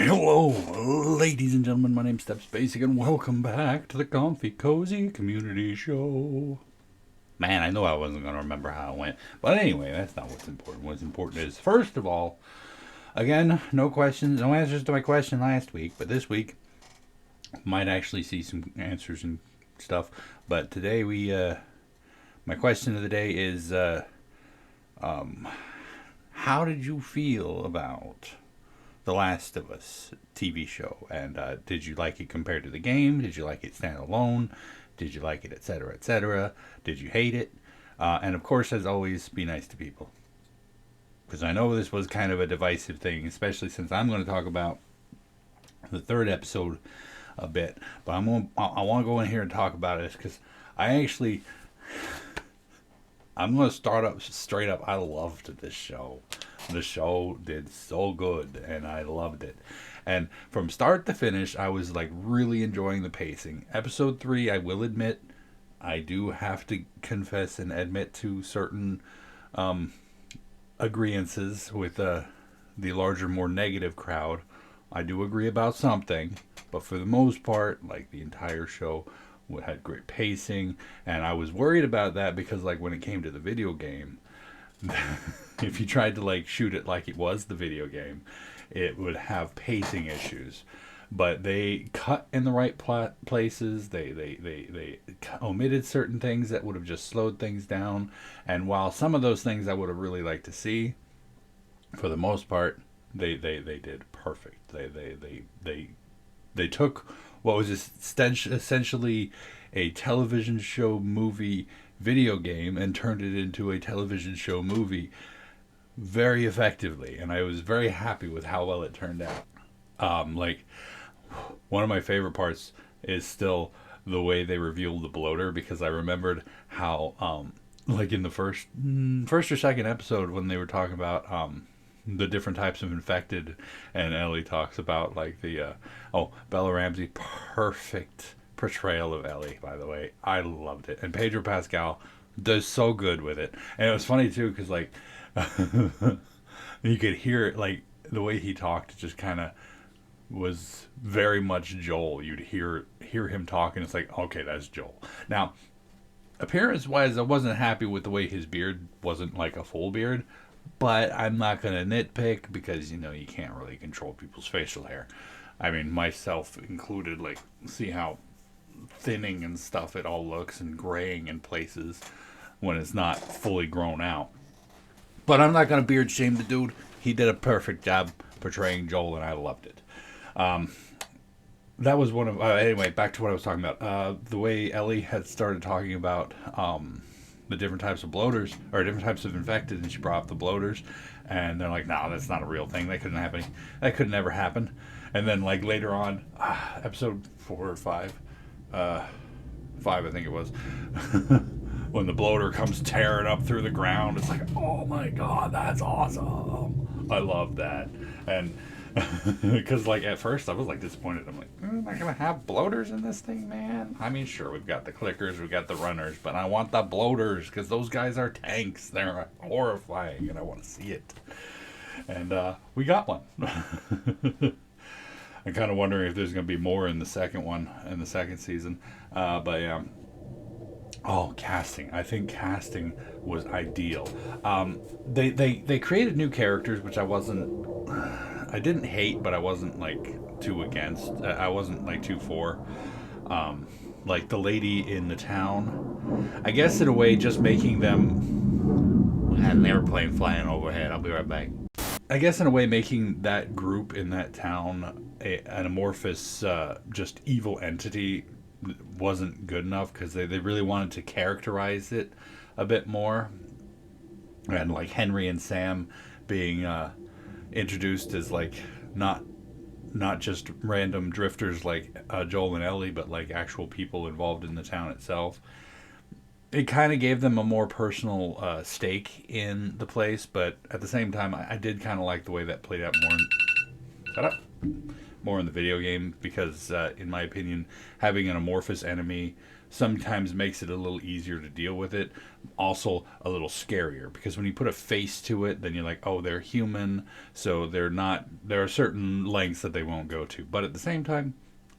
Hello, ladies and gentlemen. My name's StepsBasic, and welcome back to the Comfy Cozy Community Show. Man, I know I wasn't going to remember how it went. But anyway, that's not what's important. What's important is, first of all, again, no questions, no answers to my question last week. But this week, might actually see some answers and stuff. But today, my question of the day is, how did you feel about The Last of Us TV show? And did you like it compared to the game? Did you like it standalone? Did you like it, etc., etc.? Did you hate it? And of course, as always, be nice to people. Because I know this was kind of a divisive thing, especially since I'm going to talk about the third episode a bit. But I want to go in here and talk about it because I'm going to start up straight up. I loved this show. The show did so good, and I loved it. And from start to finish, I was like really enjoying the pacing. Episode 3, I will admit, I do have to confess and admit to certain agreeances with the larger, more negative crowd. I do agree about something, but for the most part, like the entire show had great pacing, and I was worried about that because like when it came to the video game, if you tried to like shoot it like it was the video game, it would have pacing issues. But they cut in the right places. They omitted certain things that would have just slowed things down. And while some of those things I would have really liked to see, for the most part, they did perfect. They took what was essentially a television show movie video game and turned it into a television show movie very effectively, and I was very happy with how well it turned out. Like one of my favorite parts is still the way they revealed the bloater, because I remembered how like in the first or second episode when they were talking about the different types of infected, and Ellie talks about like the Bella Ramsey, perfect portrayal of Ellie, by the way. I loved it, and Pedro Pascal does so good with it. And it was funny too because like you could hear it, like the way he talked just kind of was very much Joel. You'd hear him talk and it's like, okay, that's Joel. Now appearance wise, I wasn't happy with the way his beard wasn't like a full beard, but I'm not gonna nitpick because you can't really control people's facial hair. I mean, myself included. Like, see how thinning and stuff it all looks, and graying in places when it's not fully grown out. But I'm not gonna beard shame the dude. He did a perfect job portraying Joel, and I loved it. That was one of anyway. Back to what I was talking about. The way Ellie had started talking about the different types of bloaters, or different types of infected, and she brought up the bloaters, and they're like, no, that's not a real thing. That couldn't happen. That could never happen. And then like later on, episode 4 or 5, 5 I think it was, when the bloater comes tearing up through the ground, it's like, oh my god, that's awesome. I love that. And because like at first I was like disappointed. I'm like, am I gonna have bloaters in this thing, man? I mean, sure, we've got the clickers, we've got the runners, but I want the bloaters because those guys are tanks. They're horrifying, and I want to see it. And we got one. I'm kind of wondering if there's going to be more in the second one, in the second season. But yeah. Oh, casting. I think casting was ideal. They created new characters, which I didn't hate, but I wasn't like too against. I wasn't like too for. Like the lady in the town. I guess in a way just making them... I had an airplane flying overhead. I'll be right back. I guess in a way making that group in that town an amorphous, just evil entity wasn't good enough, because they really wanted to characterize it a bit more. And like Henry and Sam being introduced as like not just random drifters like Joel and Ellie, but like actual people involved in the town itself. It kind of gave them a more personal stake in the place, but at the same time, I did kind of like the way that played out more in the video game, because in my opinion, having an amorphous enemy sometimes makes it a little easier to deal with it. Also, a little scarier because when you put a face to it, then you're like, oh, they're human, so they're not. There are certain lengths that they won't go to. But at the same time,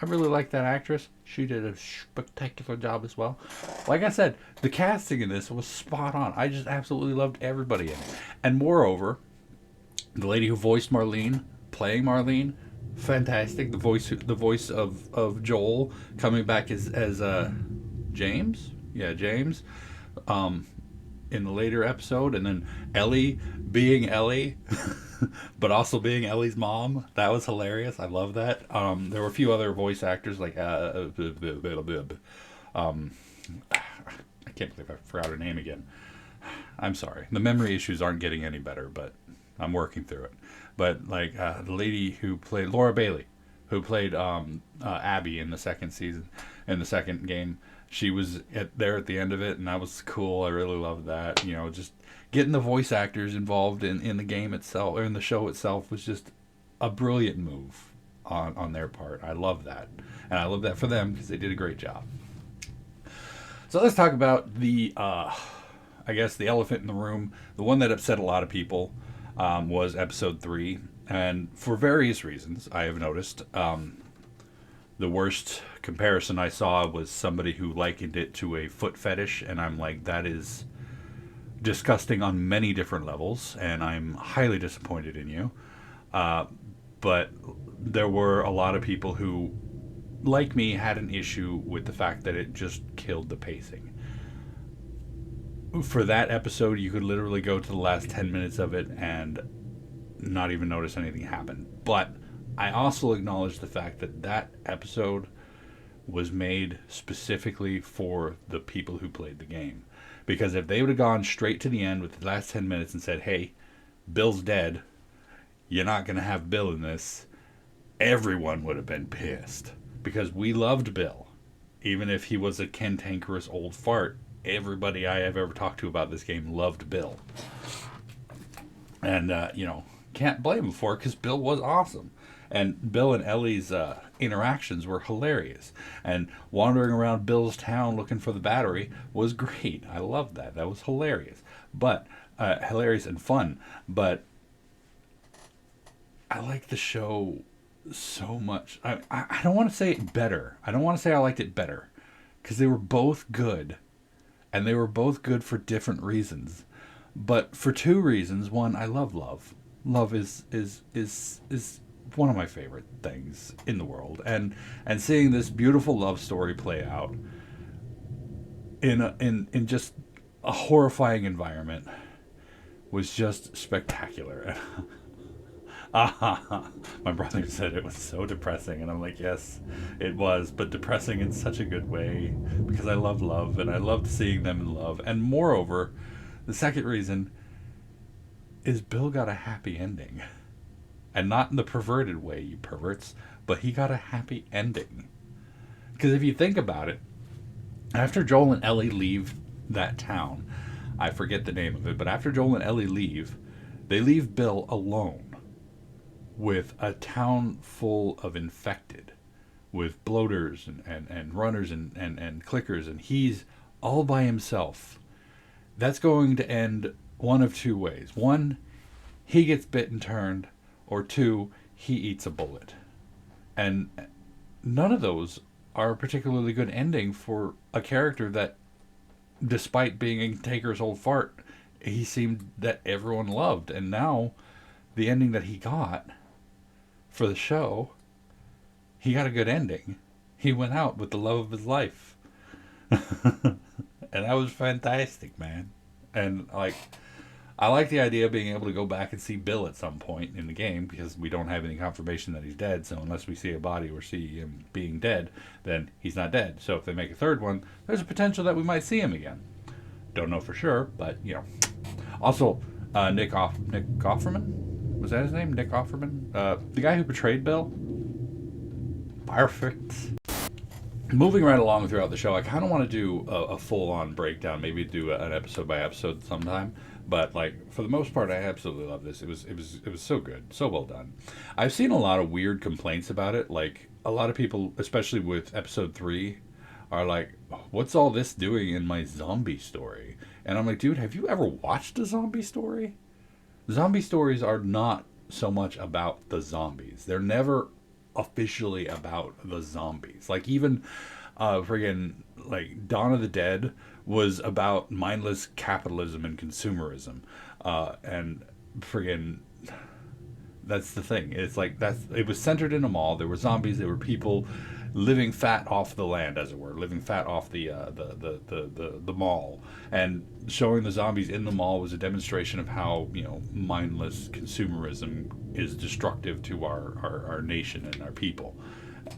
I really like that actress. She did a spectacular job as well. Like I said, the casting in this was spot on. I just absolutely loved everybody in it. And moreover, the lady who voiced Marlene, playing Marlene, fantastic. The voice of Joel coming back as James, yeah, James, um, in the later episode, and then Ellie being Ellie, but also being Ellie's mom. That was hilarious. I love that. There were a few other voice actors like um, I can't believe I forgot her name again. I'm sorry. The memory issues aren't getting any better, but I'm working through it. But like the lady who played Laura Bailey, who played Abby in the second season, in the second game, she was there at the end of it, and that was cool. I really loved that. You know, just getting the voice actors involved in the game itself, or in the show itself, was just a brilliant move on their part. I love that, and I love that for them because they did a great job. So let's talk about the, I guess, the elephant in the room, the one that upset a lot of people, was episode 3. And for various reasons, I have noticed, the worst comparison I saw was somebody who likened it to a foot fetish. And I'm like, that is disgusting on many different levels. And I'm highly disappointed in you. But there were a lot of people who, like me, had an issue with the fact that it just killed the pacing. For that episode, you could literally go to the last 10 minutes of it and not even notice anything happen. But I also acknowledge the fact that that episode was made specifically for the people who played the game. Because if they would have gone straight to the end with the last 10 minutes and said, hey, Bill's dead, you're not going to have Bill in this, everyone would have been pissed. Because we loved Bill. Even if he was a cantankerous old fart, everybody I have ever talked to about this game loved Bill. And, can't blame him for it because Bill was awesome. And Bill and Ellie's interactions were hilarious. And wandering around Bill's town looking for the battery was great. I loved that. That was hilarious. But, hilarious and fun. But I like the show so much. I don't want to say it better. I don't want to say I liked it better. Because they were both good. And they were both good for different reasons. But for two reasons. One, I love love. Love is one of my favorite things in the world. And seeing this beautiful love story play out in just a horrifying environment was just spectacular. My brother said it was so depressing, and I'm like, yes, it was, but depressing in such a good way, because I love love, and I loved seeing them in love. And moreover, the second reason is Bill got a happy ending. And not in the perverted way, you perverts, but he got a happy ending. Because if you think about it, after Joel and Ellie leave that town, I forget the name of it, but after Joel and Ellie leave, they leave Bill alone with a town full of infected, with bloaters and runners and clickers, and he's all by himself. That's going to end one of two ways. One, he gets bit and turned, or two, he eats a bullet. And none of those are a particularly good ending for a character that, despite being a cantankerous old fart, he seemed that everyone loved. And now, the ending that he got for the show, he got a good ending. He went out with the love of his life. And that was fantastic, man. And I like the idea of being able to go back and see Bill at some point in the game, because we don't have any confirmation that he's dead. So unless we see a body or see him being dead, then he's not dead. So if they make a third one, there's a potential that we might see him again. Don't know for sure, but Also, Nick Offerman? Was that his name? Nick Offerman? The guy who portrayed Bill? Perfect. Moving right along throughout the show, I kind of want to do a full-on breakdown, maybe do an episode by episode sometime. But for the most part, I absolutely love this. It was so good, so well done. I've seen a lot of weird complaints about it. Like, a lot of people, especially with episode 3, are like, what's all this doing in my zombie story? And I'm like, dude, have you ever watched a zombie story? Zombie stories are not so much about the zombies. They're never officially about the zombies. Like even friggin' like Dawn of the Dead was about mindless capitalism and consumerism. And friggin' that's the thing. It's like it was centered in a mall. There were zombies. There were people living fat off the land, as it were, living fat off the mall, and showing the zombies in the mall was a demonstration of how mindless consumerism is destructive to our nation and our people.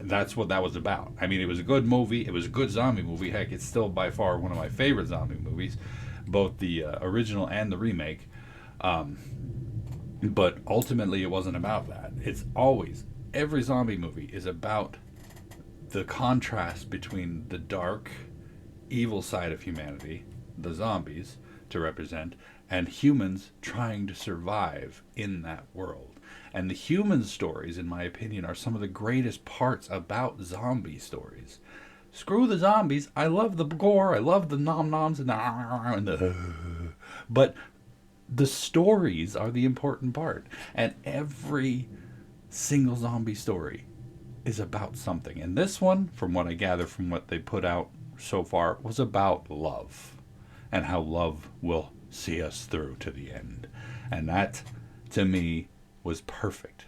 That's what that was about. I mean, it was a good movie. It was a good zombie movie. Heck, it's still by far one of my favorite zombie movies, both the original and the remake. But ultimately, it wasn't about that. It's always, every zombie movie is about the contrast between the dark, evil side of humanity, the zombies to represent, and humans trying to survive in that world. And the human stories, in my opinion, are some of the greatest parts about zombie stories. Screw the zombies. I love the gore. I love the nom-noms and the but the stories are the important part. And every single zombie story is about something. And this one, from what I gather from what they put out so far, was about love. And how love will see us through to the end. And that, to me, was perfect.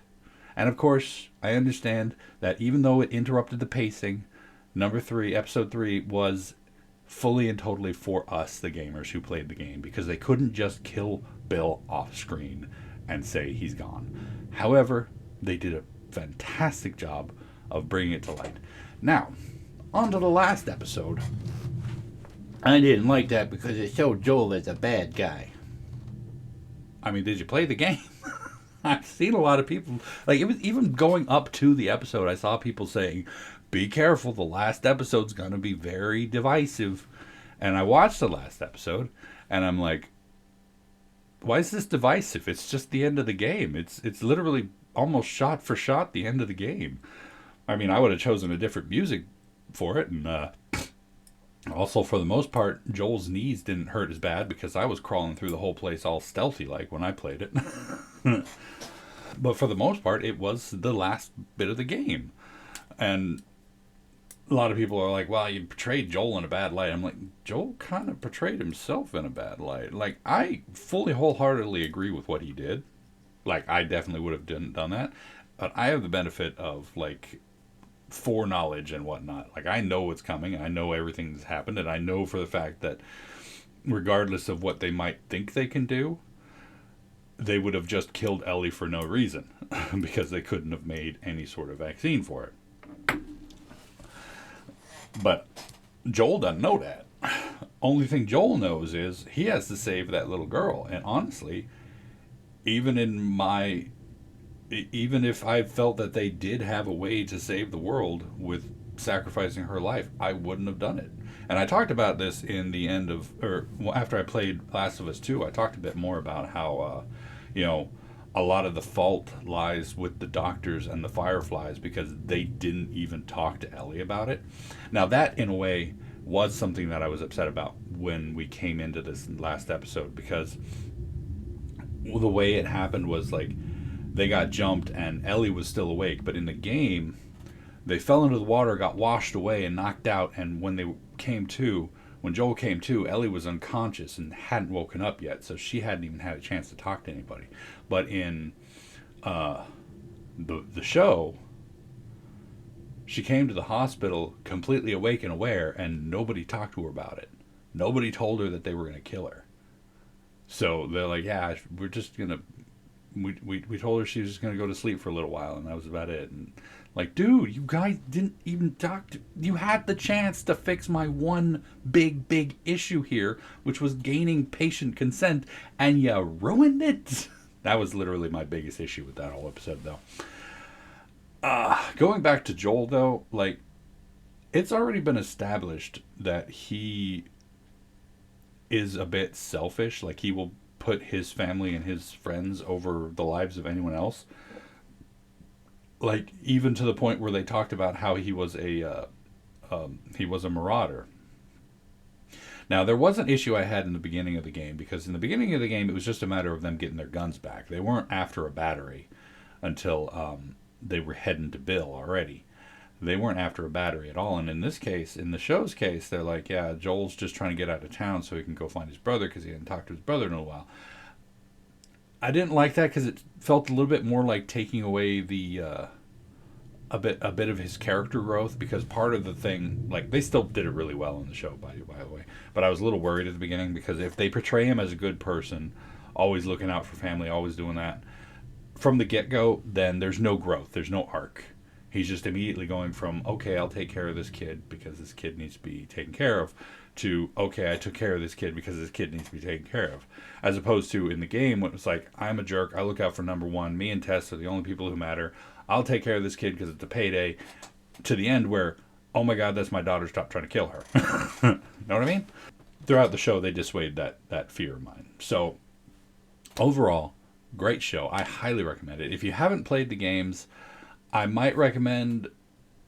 And of course, I understand that even though it interrupted the pacing, episode 3 was fully and totally for us, the gamers who played the game, because they couldn't just kill Bill off screen and say he's gone. However, they did a fantastic job of bringing it to light. Now, on to the last episode. I didn't like that because it showed Joel as a bad guy. I mean, did you play the game? I've seen a lot of people, like, it was even going up to the episode, I saw people saying, be careful, the last episode's going to be very divisive. And I watched the last episode, and I'm like, why is this divisive? It's just the end of the game. It's literally almost shot for shot the end of the game. I mean, I would have chosen a different music for it, and also, for the most part, Joel's knees didn't hurt as bad because I was crawling through the whole place all stealthy-like when I played it. But for the most part, it was the last bit of the game. And a lot of people are like, well, you portrayed Joel in a bad light. I'm like, Joel kind of portrayed himself in a bad light. Like, I fully, wholeheartedly agree with what he did. Like, I definitely would have done that. But I have the benefit of, like, foreknowledge and whatnot. Like, I know what's coming, and I know everything's happened, and I know for the fact that regardless of what they might think they can do, they would have just killed Ellie for no reason because they couldn't have made any sort of vaccine for it. But Joel doesn't know that. Only thing Joel knows is he has to save that little girl. And honestly, even if I felt that they did have a way to save the world with sacrificing her life, I wouldn't have done it. And I talked about this in the end of, after I played Last of Us 2, I talked a bit more about how, a lot of the fault lies with the doctors and the Fireflies because they didn't even talk to Ellie about it. Now that, in a way, was something that I was upset about when we came into this last episode, because the way it happened was like they got jumped and Ellie was still awake, but in the game they fell into the water, got washed away and knocked out, and when Joel came to, Ellie was unconscious and hadn't woken up yet, so she hadn't even had a chance to talk to anybody. But in the show, she came to the hospital completely awake and aware, and nobody talked to her about it. Nobody told her that they were going to kill her. So they're like, yeah, we're just going to... We told her she was just going to go to sleep for a little while, and that was about it. And like, dude, you guys didn't even talk to... You had the chance to fix my one big issue here, which was gaining patient consent, and you ruined it. That was literally my biggest issue with that whole episode, though. Going back to Joel, though, like, it's already been established that he is a bit selfish. Like, he will put his family and his friends over the lives of anyone else. Like, even to the point where they talked about how he was a he was a marauder. Now, there was an issue I had in the beginning of the game, because in the beginning of the game, it was just a matter of them getting their guns back. They weren't after a battery until they were heading to Bill already. They weren't after a battery at all. And in this case, in the show's case, they're like, yeah, Joel's just trying to get out of town so he can go find his brother because he hadn't talked to his brother in a while. I didn't like that because it felt a little bit more like taking away the a bit of his character growth, because part of the thing, like, they still did it really well in the show, by the way, but I was a little worried at the beginning, because if they portray him as a good person, always looking out for family, always doing that from the get-go, then there's no growth, there's no arc. He's just immediately going from, okay, I'll take care of this kid because this kid needs to be taken care of, to, okay, I took care of this kid because this kid needs to be taken care of. As opposed to in the game, when it was like, I'm a jerk, I look out for number one, me and Tess are the only people who matter, I'll take care of this kid because it's a payday, to the end where, oh my god, that's my daughter, stop trying to kill her. Know what I mean? Throughout the show, they dissuade that fear of mine. So, overall, great show. I highly recommend it. If you haven't played the games, I might recommend,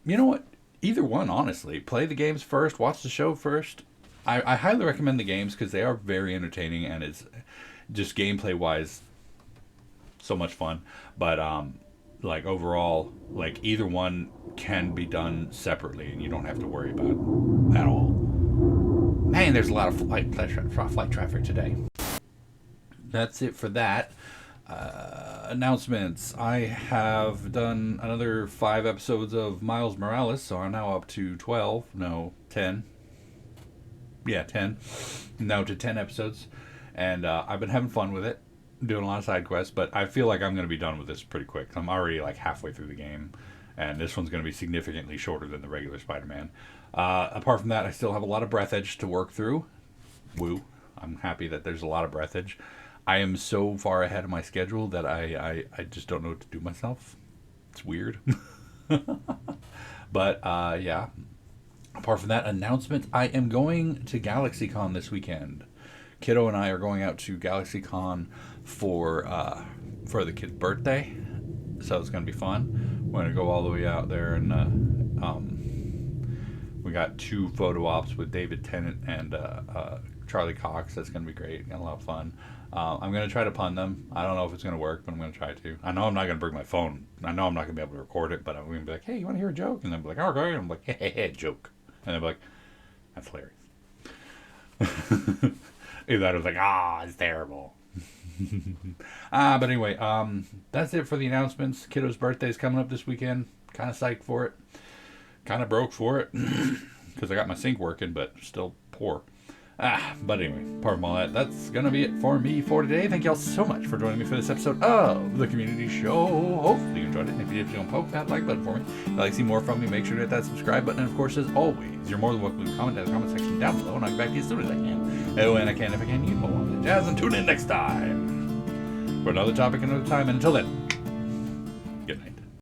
you know what, either one, honestly. Play the games first, watch the show first. I highly recommend the games because they are very entertaining, and it's just gameplay-wise so much fun. But, like, overall, like, either one can be done separately, and you don't have to worry about it at all. Man, there's a lot of flight traffic today. That's it for that. Announcements. I have done another 5 episodes of Miles Morales, so I'm now up to 10. Yeah, 10. Now to 10 episodes. And I've been having fun with it, doing a lot of side quests, but I feel like I'm going to be done with this pretty quick. I'm already like halfway through the game, and this one's going to be significantly shorter than the regular Spider-Man. Apart from that, I still have a lot of breath edge to work through. Woo. I'm happy that there's a lot of breath edge. I am so far ahead of my schedule that I just don't know what to do myself. It's weird. But, yeah. Apart from that, announcement, I am going to GalaxyCon this weekend. Kiddo and I are going out to GalaxyCon for the kid's birthday. So it's going to be fun. We're going to go all the way out there, and we got 2 photo ops with David Tennant and Charlie Cox. That's going to be great. Got a lot of fun. I'm going to try to pun them. I don't know if it's going to work, but I'm going to try to. I know I'm not going to bring my phone. I know I'm not going to be able to record it, but I'm going to be like, hey, you want to hear a joke? And they'll be like, okay. And I'm like, hey, joke. And they'll be like, that's hilarious. Either that or like, it's terrible. But anyway, that's it for the announcements. Kiddo's birthday is coming up this weekend. Kind of psyched for it. Kind of broke for it. Because I got my sink working, but still poor. But anyway, apart from all that, that's going to be it for me for today. Thank y'all so much for joining me for this episode of The Community Show. Hopefully you enjoyed it. And if you did, don't poke that like button for me. If you'd like to see more from me, make sure to hit that subscribe button. And of course, as always, you're more than welcome to comment in the comment section down below, and I'll get back to you as soon as I can. Oh, and I can if I can. You know all the jazz. And tune in next time for another topic, another time. And until then,